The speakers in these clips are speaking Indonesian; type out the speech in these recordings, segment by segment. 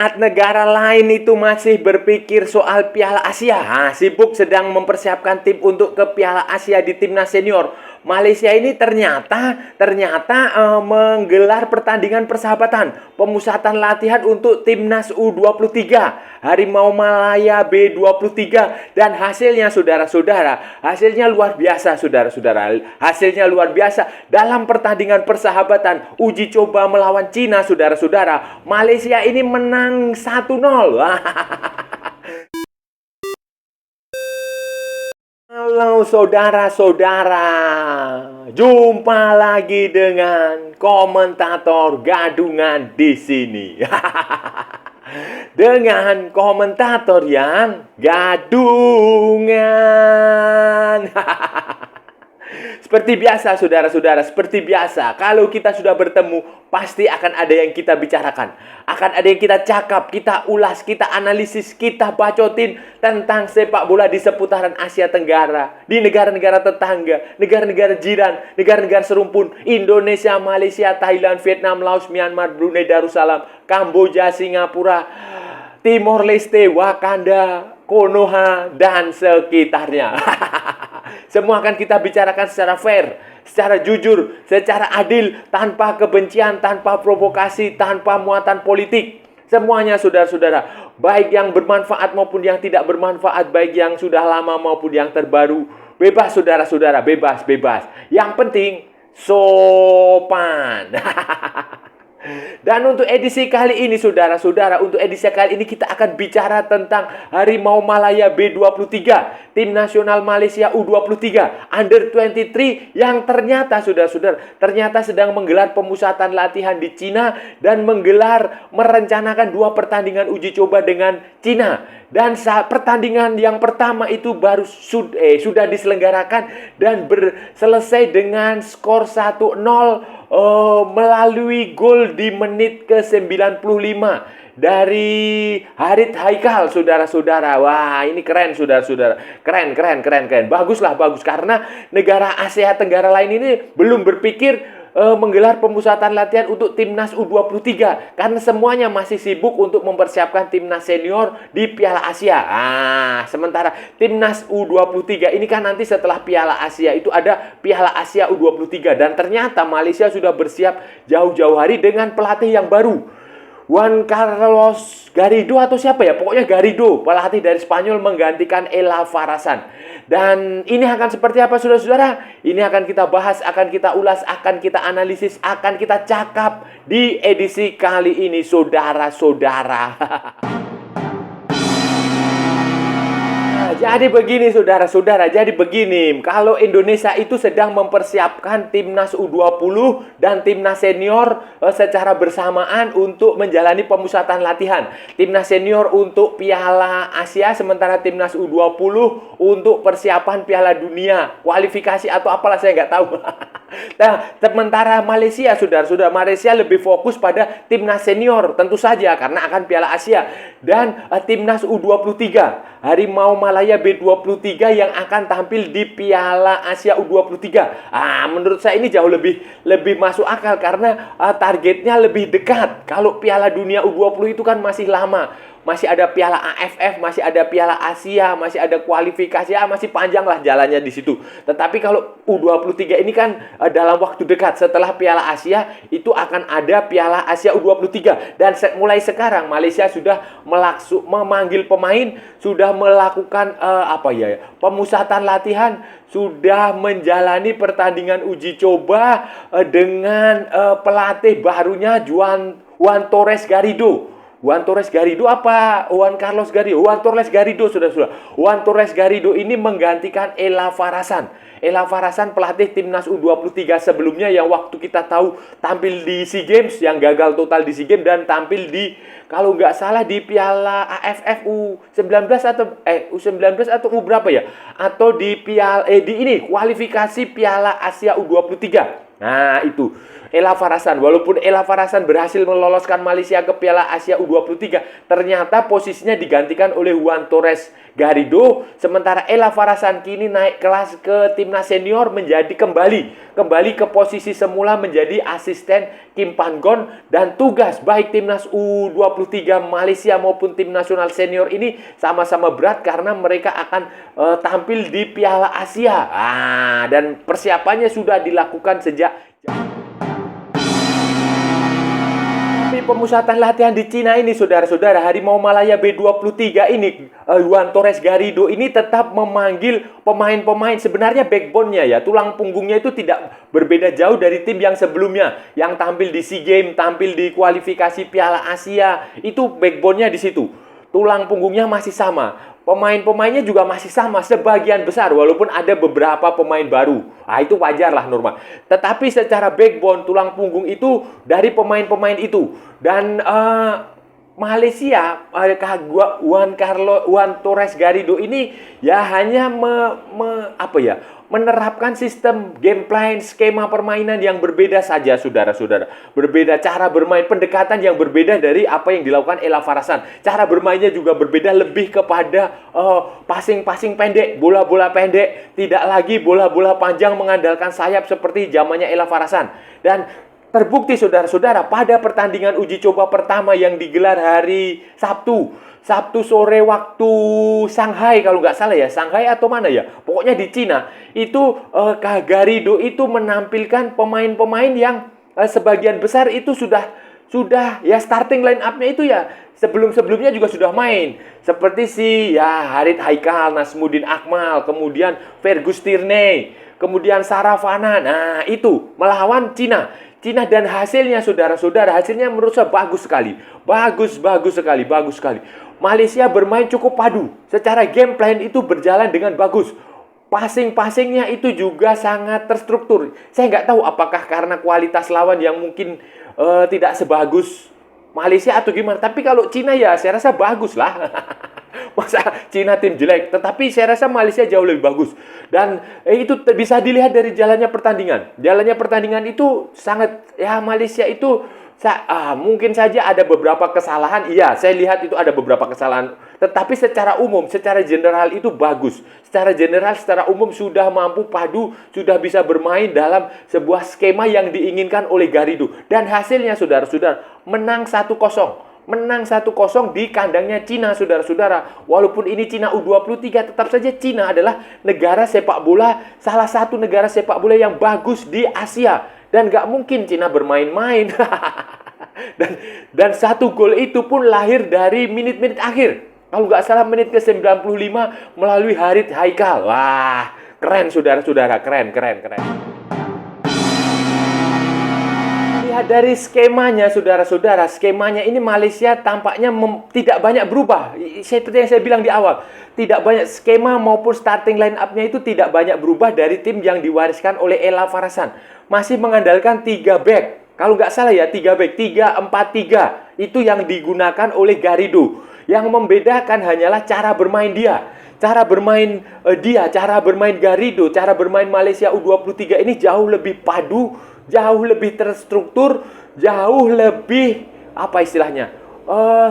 Saat negara lain itu masih berpikir soal Piala Asia, sibuk sedang mempersiapkan tim untuk ke Piala Asia di timnas senior. Malaysia ini ternyata menggelar pertandingan persahabatan, pemusatan latihan untuk timnas U23 Harimau Malaya B23, dan hasilnya saudara-saudara, hasilnya luar biasa saudara-saudara. Hasilnya luar biasa dalam pertandingan persahabatan uji coba melawan Cina saudara-saudara. Malaysia ini menang 1-0. Halo saudara-saudara, jumpa lagi dengan komentator gadungan di sini. Dengan komentator yang gadungan. Seperti biasa saudara-saudara, seperti biasa, kalau kita sudah bertemu, pasti akan ada yang kita bicarakan. Akan ada yang kita cakap, kita ulas, kita analisis, kita bacotin tentang sepak bola di seputaran Asia Tenggara, di negara-negara tetangga, negara-negara jiran, negara-negara serumpun, Indonesia, Malaysia, Thailand, Vietnam, Laos, Myanmar, Brunei Darussalam, Kamboja, Singapura, Timor Leste, Wakanda, Konoha, dan sekitarnya. Semua akan kita bicarakan secara fair, secara jujur, secara adil, tanpa kebencian, tanpa provokasi, tanpa muatan politik. Semuanya saudara-saudara, baik yang bermanfaat maupun yang tidak bermanfaat, baik yang sudah lama maupun yang terbaru. Bebas saudara-saudara, bebas. Yang penting sopan. Dan untuk edisi kali ini saudara-saudara, untuk edisi kali ini kita akan bicara tentang Harimau Malaya B23, tim nasional Malaysia U23 Under 23 yang ternyata saudara-saudara, ternyata sedang menggelar pemusatan latihan di Cina dan merencanakan 2 pertandingan uji coba dengan Cina. Dan saat pertandingan yang pertama itu sudah diselenggarakan dan selesai dengan skor 1-0 melalui gol di menit ke-95 dari Harith Haikal saudara-saudara. Wah, ini keren saudara-saudara. Keren. Bagus karena negara Asia Tenggara lain ini belum berpikir menggelar pemusatan latihan untuk timnas U23 karena semuanya masih sibuk untuk mempersiapkan timnas senior di Piala Asia. Sementara timnas U23 ini kan nanti setelah Piala Asia itu ada Piala Asia U23, dan ternyata Malaysia sudah bersiap jauh-jauh hari dengan pelatih yang baru, Juan Carlos Garrido atau siapa ya? Pokoknya Garrido, pelatih dari Spanyol menggantikan Ela Farasan. Dan ini akan seperti apa saudara-saudara? Ini akan kita bahas, akan kita ulas, akan kita analisis, akan kita cakap di edisi kali ini saudara-saudara. Jadi begini saudara-saudara, kalau Indonesia itu sedang mempersiapkan timnas U20 dan timnas senior secara bersamaan untuk menjalani pemusatan latihan. Timnas senior untuk Piala Asia, sementara timnas U20 untuk persiapan Piala Dunia, kualifikasi atau apalah saya nggak tahu. Nah, sementara Malaysia, saudara-saudara, Malaysia lebih fokus pada timnas senior, tentu saja karena akan Piala Asia, dan timnas U23 Harimau Malaya B23 yang akan tampil di Piala Asia U23. Menurut saya ini jauh lebih masuk akal karena targetnya lebih dekat. Kalau Piala Dunia U20 itu kan masih lama. Masih ada Piala AFF, masih ada Piala Asia, masih ada kualifikasi, masih panjang lah jalannya di situ. Tetapi kalau U23 ini kan dalam waktu dekat setelah Piala Asia itu akan ada Piala Asia U23, dan mulai sekarang Malaysia sudah memanggil pemain, sudah melakukan pemusatan latihan, sudah menjalani pertandingan uji coba dengan pelatih barunya Juan Torres Garrido. Juan Torres Garrido apa? Juan Carlos Garrido. Juan Torres Garrido, saudara-saudara. Juan Torres Garrido ini menggantikan Ela Farasan. Ela Farasan pelatih timnas U23 sebelumnya yang waktu kita tahu tampil di SEA Games, yang gagal total di SEA Games, dan tampil di, kalau nggak salah, di Piala AFF U19 atau U19 atau U berapa ya? Atau di kualifikasi Piala Asia U23. Nah, itu. Ella Farasan. Walaupun Ella Farasan berhasil meloloskan Malaysia ke Piala Asia U23, ternyata posisinya digantikan oleh Juan Torres Garrido, sementara Ella Farasan kini naik kelas ke timnas senior menjadi kembali ke posisi semula menjadi asisten Kim Pan-gon, dan tugas baik timnas U23 Malaysia maupun tim nasional senior ini sama-sama berat karena mereka akan tampil di Piala Asia. Dan persiapannya sudah dilakukan sejak pemusatan latihan di Cina ini, saudara-saudara. Harimau Malaya B23 ini, Juan Torres Garrido ini tetap memanggil pemain-pemain. Sebenarnya backbone-nya ya, tulang punggungnya itu tidak berbeda jauh dari tim yang sebelumnya, yang tampil di SEA Games, tampil di kualifikasi Piala Asia. Itu backbone-nya di situ. Tulang punggungnya masih sama. Pemain-pemainnya juga masih sama sebagian besar, walaupun ada beberapa pemain baru. Itu wajar lah, normal. Tetapi secara backbone, tulang punggung itu dari pemain-pemain itu. Dan Malaysia, Juan Torres Garrido ini ya hanya menerapkan sistem game plan, skema permainan yang berbeda saja, saudara-saudara. Berbeda cara bermain, pendekatan yang berbeda dari apa yang dilakukan Ella Farasan. Cara bermainnya juga berbeda, lebih kepada passing-passing pendek, bola-bola pendek, tidak lagi bola-bola panjang mengandalkan sayap seperti zamannya Ella Farasan. Dan terbukti, saudara-saudara, pada pertandingan uji coba pertama yang digelar hari Sabtu sore waktu Shanghai, kalau nggak salah ya, Shanghai atau mana ya, pokoknya di Cina, itu Garrido itu menampilkan pemain-pemain yang sebagian besar itu sudah ya starting line up-nya itu ya sebelum-sebelumnya juga sudah main, seperti Harit Haikal, Nasmuddin Akmal, kemudian Fergus Tierney, kemudian Saravana. Nah, itu melawan Cina, dan hasilnya, saudara-saudara, hasilnya menurut saya bagus sekali. Bagus sekali. Malaysia bermain cukup padu. Secara game plan itu berjalan dengan bagus. Passing-passingnya itu juga sangat terstruktur. Saya nggak tahu apakah karena kualitas lawan yang mungkin tidak sebagus Malaysia atau gimana. Tapi kalau Cina ya saya rasa bagus lah. Masa Cina tim jelek, tetapi saya rasa Malaysia jauh lebih bagus. Dan itu bisa dilihat dari jalannya pertandingan. Jalannya pertandingan itu sangat, Malaysia itu mungkin saja ada beberapa kesalahan. Iya, saya lihat itu ada beberapa kesalahan. Tetapi secara umum, secara general itu bagus. Secara general, secara umum sudah mampu padu, sudah bisa bermain dalam sebuah skema yang diinginkan oleh Garrido. Dan hasilnya, saudara-saudara, menang 1-0. Menang 1-0 di kandangnya Cina, saudara-saudara. Walaupun ini Cina U23, tetap saja Cina adalah negara sepak bola, salah satu negara sepak bola yang bagus di Asia. Dan nggak mungkin Cina bermain-main. dan 1 gol itu pun lahir dari menit-menit akhir. Kalau nggak salah menit ke-95 melalui Harit Haikal. Wah, keren, saudara-saudara. Keren. Lihat dari skemanya, saudara-saudara. Skemanya ini Malaysia tampaknya tidak banyak berubah. Seperti yang saya bilang di awal, tidak banyak skema maupun starting line up-nya itu tidak banyak berubah dari tim yang diwariskan oleh Ella Farasan. Masih mengandalkan 3 back. Kalau nggak salah ya, 3 back, 3-4-3. Itu yang digunakan oleh Garrido. Yang membedakan hanyalah cara bermain dia. Cara bermain Garrido, cara bermain Malaysia U23 ini jauh lebih padu, jauh lebih terstruktur, jauh lebih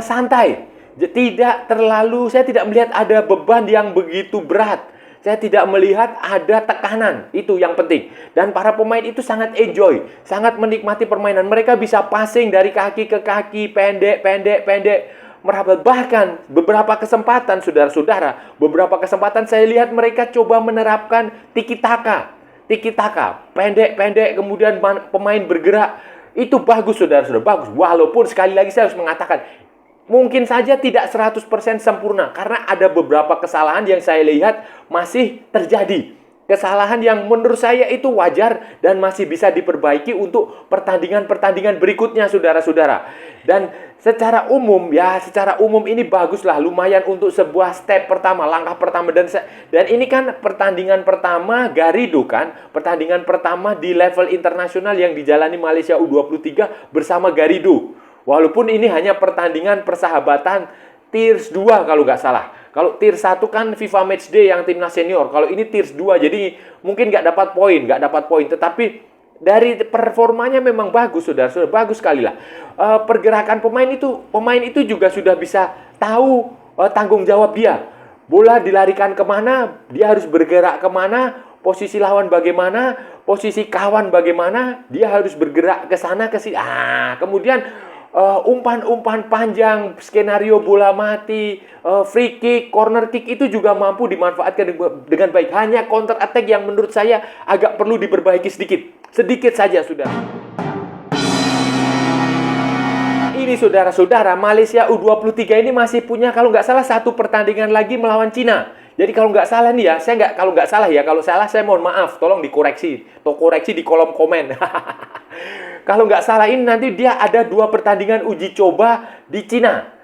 santai. Saya tidak melihat ada beban yang begitu berat. Saya tidak melihat ada tekanan. Itu yang penting. Dan para pemain itu sangat enjoy, sangat menikmati permainan. Mereka bisa passing dari kaki ke kaki, pendek. Bahkan beberapa kesempatan, saudara-saudara, saya lihat mereka coba menerapkan tiki-taka, pendek, kemudian pemain bergerak. Itu bagus, saudara-saudara, bagus. Walaupun sekali lagi saya harus mengatakan, mungkin saja tidak 100% sempurna, karena ada beberapa kesalahan yang saya lihat masih terjadi. Kesalahan yang menurut saya itu wajar dan masih bisa diperbaiki untuk pertandingan-pertandingan berikutnya, saudara-saudara. Dan secara umum ini baguslah, lumayan untuk sebuah step pertama, langkah pertama. Dan ini kan pertandingan pertama Garrido kan, pertandingan pertama di level internasional yang dijalani Malaysia U23 bersama Garrido. Walaupun ini hanya pertandingan persahabatan Tiers 2 kalau nggak salah. Kalau Tier 1 kan FIFA Matchday yang timnas senior. Kalau ini Tiers 2, jadi mungkin nggak dapat poin. Tetapi dari performanya memang bagus, saudara-saudara, bagus sekali lah. Pergerakan pemain itu juga sudah bisa tahu tanggung jawab dia. Bola dilarikan kemana, dia harus bergerak kemana, posisi lawan bagaimana, posisi kawan bagaimana, dia harus bergerak ke sana ke sini. Kemudian umpan-umpan panjang, skenario bola mati, free kick, corner kick itu juga mampu dimanfaatkan dengan baik. Hanya counter attack yang menurut saya agak perlu diperbaiki sedikit. Sedikit saja, saudara. Ini saudara-saudara, Malaysia U23 ini masih punya kalau nggak salah satu pertandingan lagi melawan Cina. Jadi kalau nggak salah nih ya, kalau salah saya mohon maaf, tolong dikoreksi, atau koreksi di kolom komen. Kalau nggak salah ini nanti dia ada 2 pertandingan uji coba di Cina.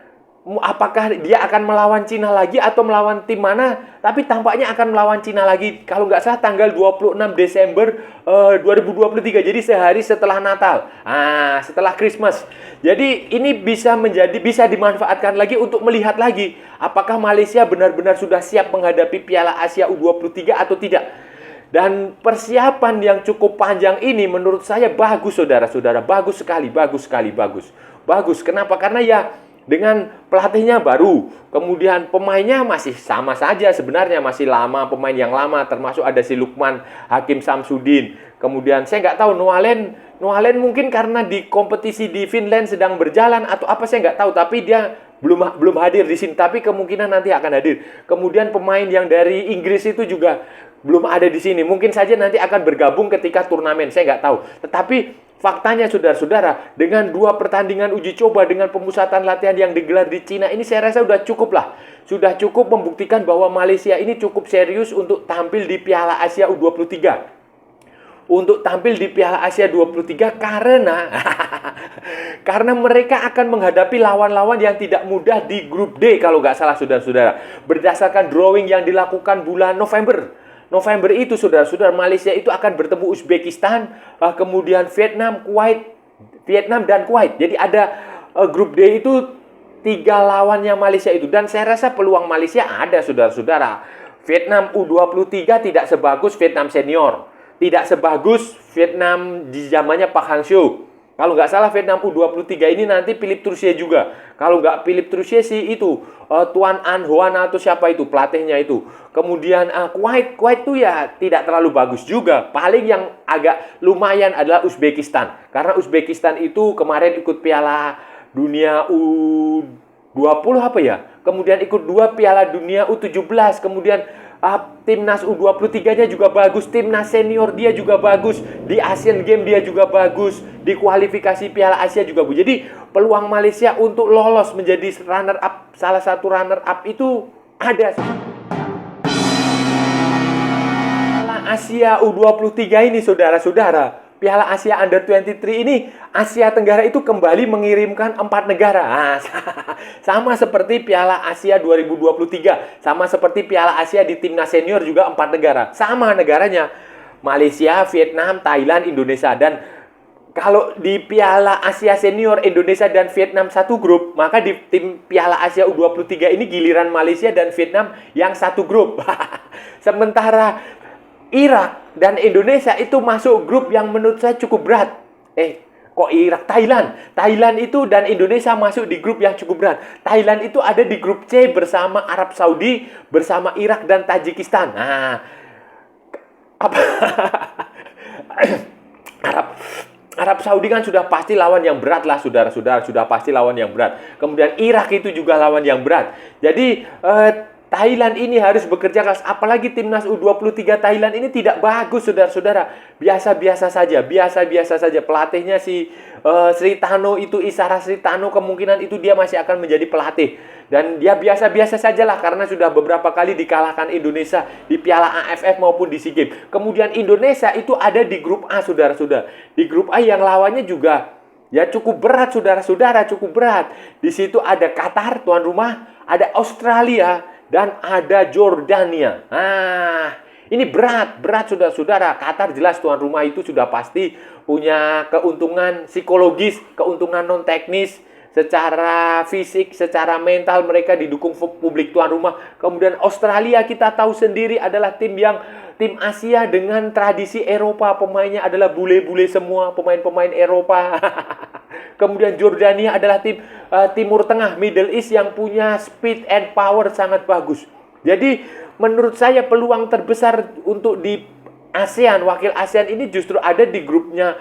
Apakah dia akan melawan Cina lagi atau melawan tim mana? Tapi tampaknya akan melawan Cina lagi. Kalau nggak salah tanggal 26 Desember 2023. Jadi sehari setelah Natal. Setelah Christmas. Jadi ini bisa dimanfaatkan lagi untuk melihat lagi apakah Malaysia benar-benar sudah siap menghadapi Piala Asia U23 atau tidak. Dan persiapan yang cukup panjang ini menurut saya bagus, saudara-saudara. Bagus sekali. Bagus. Kenapa? Karena ya dengan pelatihnya baru, kemudian pemainnya masih sama saja sebenarnya, masih lama, pemain yang lama, termasuk ada si Lukman Hakim Samsudin. Kemudian saya nggak tahu Noalen mungkin karena di kompetisi di Finland sedang berjalan atau apa saya nggak tahu, tapi dia belum hadir di sini, tapi kemungkinan nanti akan hadir. Kemudian pemain yang dari Inggris itu juga belum ada di sini. Mungkin saja nanti akan bergabung ketika turnamen, saya nggak tahu. Tetapi faktanya, saudara-saudara, dengan 2 pertandingan uji coba dengan pemusatan latihan yang digelar di Cina ini saya rasa sudah cukup lah. Sudah cukup membuktikan bahwa Malaysia ini cukup serius untuk tampil di Piala Asia U23. Untuk tampil di Piala Asia 23 karena mereka akan menghadapi lawan-lawan yang tidak mudah di grup D kalau nggak salah, saudara-saudara. Berdasarkan drawing yang dilakukan bulan November itu, saudara-saudara, Malaysia itu akan bertemu Uzbekistan, kemudian Vietnam dan Kuwait. Jadi ada grup D itu 3 lawannya Malaysia itu. Dan saya rasa peluang Malaysia ada, saudara-saudara. Vietnam U23 tidak sebagus Vietnam senior. Tidak sebagus Vietnam di zamannya Park Hang-seo. Kalau nggak salah Vietnam U23 ini nanti Philippe Troussier juga. Kalau nggak Philippe Troussier sih itu Tuan An Hoan atau siapa itu pelatihnya itu. Kemudian Kuwait itu ya tidak terlalu bagus juga. Paling yang agak lumayan adalah Uzbekistan. Karena Uzbekistan itu kemarin ikut Piala Dunia U20 apa ya? Kemudian ikut 2 Piala Dunia U17. Kemudian timnas U23-nya juga bagus, timnas senior dia juga bagus, di Asian Games dia juga bagus, di kualifikasi Piala Asia juga bagus. Jadi peluang Malaysia untuk lolos menjadi runner up, salah satu runner up itu ada. Piala Asia U23 ini, saudara-saudara, Piala Asia Under 23 ini, Asia Tenggara itu kembali mengirimkan 4 negara. Sama seperti Piala Asia 2023. Sama seperti Piala Asia di timnas senior juga 4 negara. Sama negaranya. Malaysia, Vietnam, Thailand, Indonesia. Dan kalau di Piala Asia senior Indonesia dan Vietnam satu grup, maka di tim Piala Asia U23 ini giliran Malaysia dan Vietnam yang satu grup. Sementara Irak dan Indonesia itu masuk grup yang menurut saya cukup berat. Kok Irak? Thailand itu dan Indonesia masuk di grup yang cukup berat. Thailand itu ada di grup C bersama Arab Saudi, bersama Irak dan Tajikistan. Arab Saudi kan sudah pasti lawan yang berat lah, saudara-saudara. Sudah pasti lawan yang berat. Kemudian Irak itu juga lawan yang berat. Jadi Thailand ini harus bekerja keras. Apalagi timnas U23 Thailand ini tidak bagus, saudara-saudara. Biasa-biasa saja. Pelatihnya si Sri Tano itu, Isara Sri Tano, kemungkinan itu dia masih akan menjadi pelatih. Dan dia biasa-biasa sajalah karena sudah beberapa kali dikalahkan Indonesia di Piala AFF maupun di SEA Games. Kemudian Indonesia itu ada di grup A, saudara-saudara. Di grup A yang lawannya juga ya cukup berat, saudara-saudara, cukup berat. Di situ ada Qatar, tuan rumah, ada Australia, dan ada Jordania. Ini berat, saudara-saudara. Qatar jelas tuan rumah itu sudah pasti punya keuntungan psikologis, keuntungan non-teknis, secara fisik, secara mental mereka didukung publik tuan rumah. Kemudian Australia kita tahu sendiri adalah tim yang tim Asia dengan tradisi Eropa, pemainnya adalah bule-bule semua, pemain-pemain Eropa. Kemudian Jordania adalah tim Timur Tengah, Middle East yang punya speed and power sangat bagus. Jadi menurut saya peluang terbesar untuk di ASEAN, wakil ASEAN ini justru ada di grupnya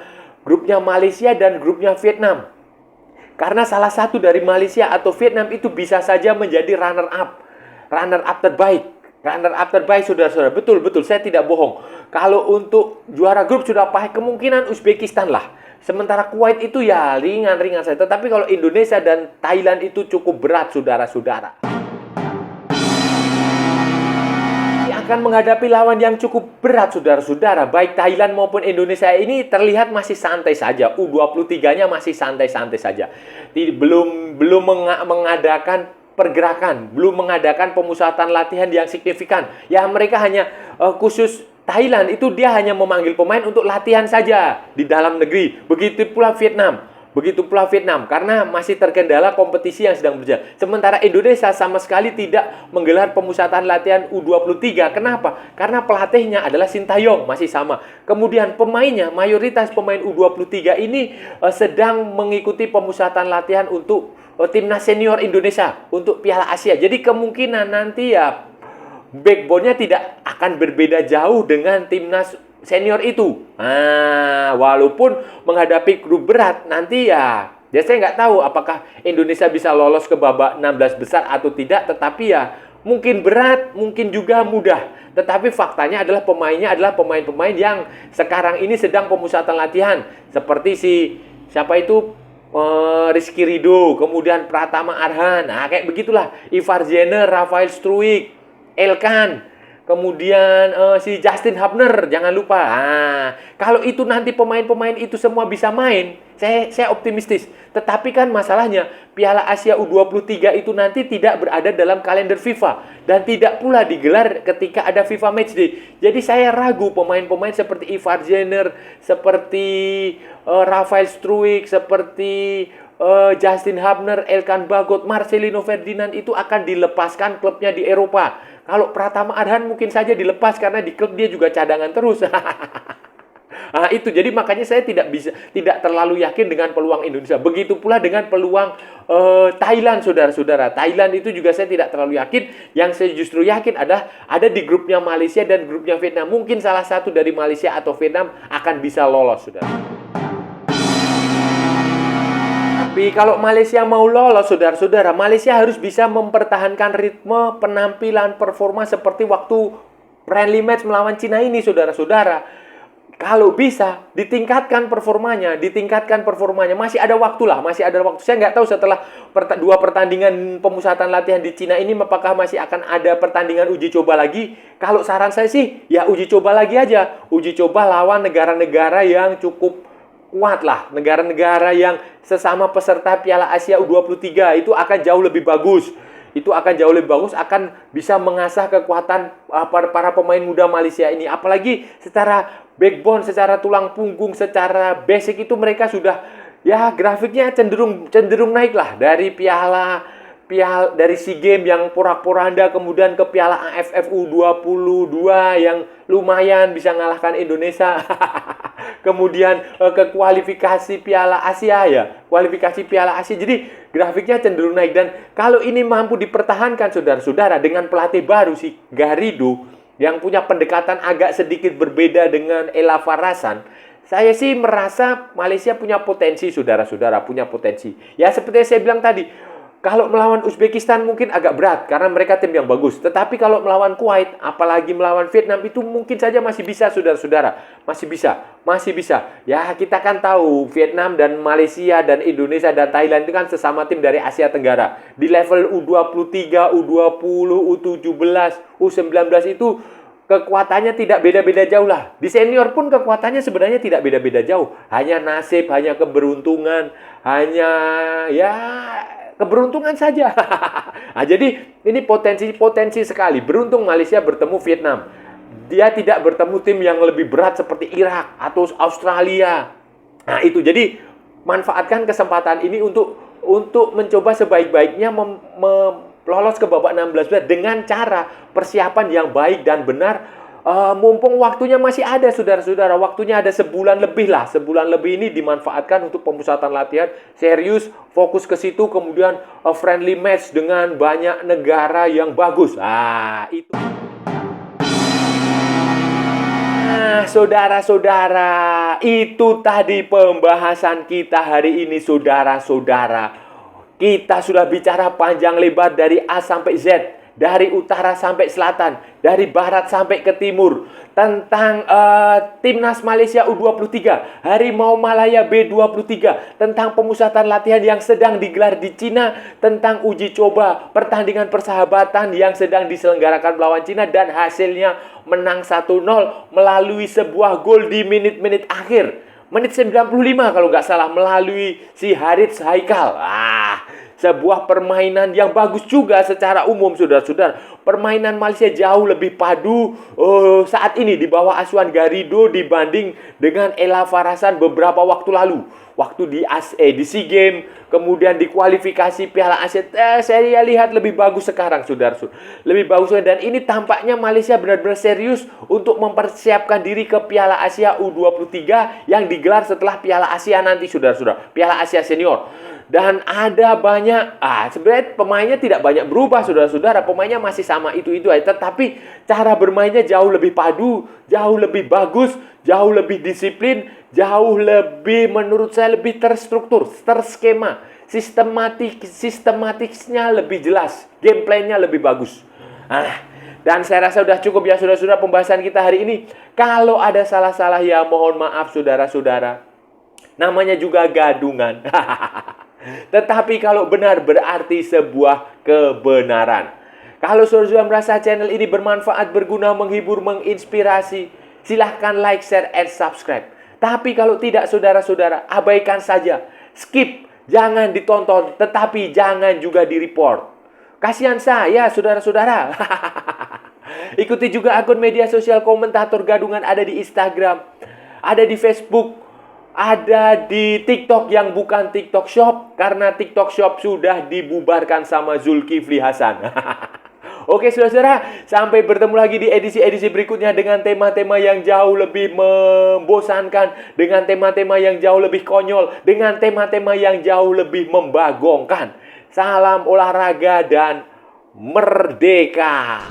Malaysia dan grupnya Vietnam. Karena salah satu dari Malaysia atau Vietnam itu bisa saja menjadi runner up terbaik. Runner up terbaik, saudara-saudara. Betul, saya tidak bohong. Kalau untuk juara grup sudah pasti kemungkinan Uzbekistan lah. Sementara Kuwait itu ya ringan-ringan saja. Tetapi kalau Indonesia dan Thailand itu cukup berat, saudara-saudara. Akan menghadapi lawan yang cukup berat, saudara-saudara. Baik Thailand maupun Indonesia ini terlihat masih santai saja. U23-nya masih santai-santai saja. Belum mengadakan pergerakan, belum mengadakan pemusatan latihan yang signifikan. Ya, mereka hanya khusus Thailand itu dia hanya memanggil pemain untuk latihan saja di dalam negeri. Begitu pula Vietnam, karena masih terkendala kompetisi yang sedang berjalan. Sementara Indonesia sama sekali tidak menggelar pemusatan latihan U23. Kenapa? Karena pelatihnya adalah Sintayong, masih sama. Kemudian pemainnya, mayoritas pemain U23 ini sedang mengikuti pemusatan latihan untuk timnas senior Indonesia, untuk Piala Asia. Jadi kemungkinan nanti ya backbone-nya tidak akan berbeda jauh dengan timnas senior itu. Walaupun menghadapi grup berat nanti ya saya nggak tahu apakah Indonesia bisa lolos ke babak 16 besar atau tidak, tetapi ya mungkin berat, mungkin juga mudah. Tetapi faktanya adalah pemainnya adalah pemain-pemain yang sekarang ini sedang pemusatan latihan. Seperti siapa itu? Rizky Ridho, kemudian Pratama Arhan. Kayak begitulah. Ivar Jenner, Rafael Struijk, Elkan. Kemudian si Justin Hubner, jangan lupa. Kalau itu nanti pemain-pemain itu semua bisa main, saya optimistis. Tetapi kan masalahnya Piala Asia U23 itu nanti tidak berada dalam kalender FIFA dan tidak pula digelar ketika ada FIFA Matchday. Jadi saya ragu pemain-pemain seperti Ivar Jenner, seperti Rafael Struijk, seperti Justin Hubner, Elkan Bagot, Marcelino Ferdinand itu akan dilepaskan klubnya di Eropa. Kalau Pratama Arhan mungkin saja dilepas karena di klub dia juga cadangan terus. Itu jadi makanya saya tidak terlalu yakin dengan peluang Indonesia. Begitu pula dengan peluang Thailand, saudara-saudara. Thailand itu juga saya tidak terlalu yakin. Yang saya justru yakin ada di grupnya Malaysia dan grupnya Vietnam. Mungkin salah satu dari Malaysia atau Vietnam akan bisa lolos, saudara. Tapi kalau Malaysia mau lolos, saudara-saudara, Malaysia harus bisa mempertahankan ritme penampilan performa seperti waktu friendly match melawan Cina ini, saudara-saudara. Kalau bisa, ditingkatkan performanya. Masih ada waktu lah, Saya nggak tahu setelah dua pertandingan pemusatan latihan di Cina ini, apakah masih akan ada pertandingan uji coba lagi. Kalau saran saya sih, ya uji coba lagi aja. Uji coba lawan negara-negara yang cukup kuat lah, negara-negara yang sesama peserta Piala Asia U23 itu akan jauh lebih bagus. Akan bisa mengasah kekuatan para pemain muda Malaysia ini. Apalagi secara backbone, secara tulang punggung, secara basic itu mereka sudah ya grafiknya cenderung naik lah dari dari SEA Games yang porak-poranda kemudian ke Piala AFF U22 yang lumayan bisa ngalahkan Indonesia. Kemudian ke kualifikasi Piala Asia ya. Jadi grafiknya cenderung naik dan kalau ini mampu dipertahankan saudara-saudara dengan pelatih baru si Garrido yang punya pendekatan agak sedikit berbeda dengan Ella Farasan. Saya sih merasa Malaysia punya potensi, saudara-saudara, Ya seperti yang saya bilang tadi, kalau melawan Uzbekistan mungkin agak berat karena mereka tim yang bagus. Tetapi kalau melawan Kuwait, apalagi melawan Vietnam itu mungkin saja masih bisa, saudara-saudara. Masih bisa. Ya, kita kan tahu Vietnam dan Malaysia dan Indonesia dan Thailand itu kan sesama tim dari Asia Tenggara. Di level U23, U20, U17, U19 itu kekuatannya tidak beda-beda jauh lah. Di senior pun kekuatannya sebenarnya tidak beda-beda jauh. Hanya nasib, hanya keberuntungan, hanya ya keberuntungan saja. Jadi ini potensi sekali. Beruntung Malaysia bertemu Vietnam. Dia tidak bertemu tim yang lebih berat seperti Irak atau Australia. Itu jadi manfaatkan kesempatan ini untuk mencoba sebaik-baiknya lolos ke babak 16 besar dengan cara persiapan yang baik dan benar mumpung waktunya masih ada, saudara-saudara, waktunya ada sebulan lebih lah. Sebulan lebih ini dimanfaatkan untuk pemusatan latihan serius, fokus ke situ, kemudian friendly match dengan banyak negara yang bagus. Itu. Nah, saudara-saudara, itu tadi pembahasan kita hari ini, saudara-saudara. Kita sudah bicara panjang lebar dari A sampai Z, dari utara sampai selatan, dari barat sampai ke timur, tentang Timnas Malaysia U23, Harimau Malaya B23, tentang pemusatan latihan yang sedang digelar di Cina, tentang uji coba pertandingan persahabatan yang sedang diselenggarakan melawan Cina, dan hasilnya menang 1-0 melalui sebuah gol di menit-menit akhir. Menit 95 kalau nggak salah, melalui si Harits Haikal. Sebuah permainan yang bagus juga secara umum, saudara-saudara. Permainan Malaysia jauh lebih padu saat ini di bawah asuhan Garrido dibanding dengan Ella Farasan beberapa waktu lalu. Waktu di SEA Games, kemudian di kualifikasi Piala Asia, saya lihat lebih bagus sekarang, saudara-saudara. Lebih bagus, dan ini tampaknya Malaysia benar-benar serius untuk mempersiapkan diri ke Piala Asia U23 yang digelar setelah Piala Asia nanti, saudara-saudara. Piala Asia Senior. Dan ada banyak, sebenarnya pemainnya tidak banyak berubah, saudara-saudara. Pemainnya masih sama itu-itu aja. Tetapi cara bermainnya jauh lebih padu, jauh lebih bagus, jauh lebih disiplin, jauh lebih, menurut saya, lebih terstruktur, terskema. Sistematiknya lebih jelas. Gameplaynya lebih bagus. Dan saya rasa sudah cukup ya, saudara-saudara, pembahasan kita hari ini. Kalau ada salah-salah ya mohon maaf, saudara-saudara. Namanya juga gadungan. Tetapi kalau benar berarti sebuah kebenaran. Kalau saudara merasa channel ini bermanfaat, berguna, menghibur, menginspirasi, silahkan like, share, and subscribe. Tapi kalau tidak, saudara-saudara, abaikan saja. Skip, jangan ditonton, tetapi jangan juga di-report. Kasihan saya, saudara-saudara. Ikuti juga akun media sosial Komentator Gadungan, ada di Instagram, ada di Facebook, ada di TikTok yang bukan TikTok Shop, karena TikTok Shop sudah dibubarkan sama Zulkifli Hasan. Oke, saudara-saudara, sampai bertemu lagi di edisi-edisi berikutnya dengan tema-tema yang jauh lebih membosankan, dengan tema-tema yang jauh lebih konyol, dengan tema-tema yang jauh lebih membagongkan. Salam olahraga dan merdeka!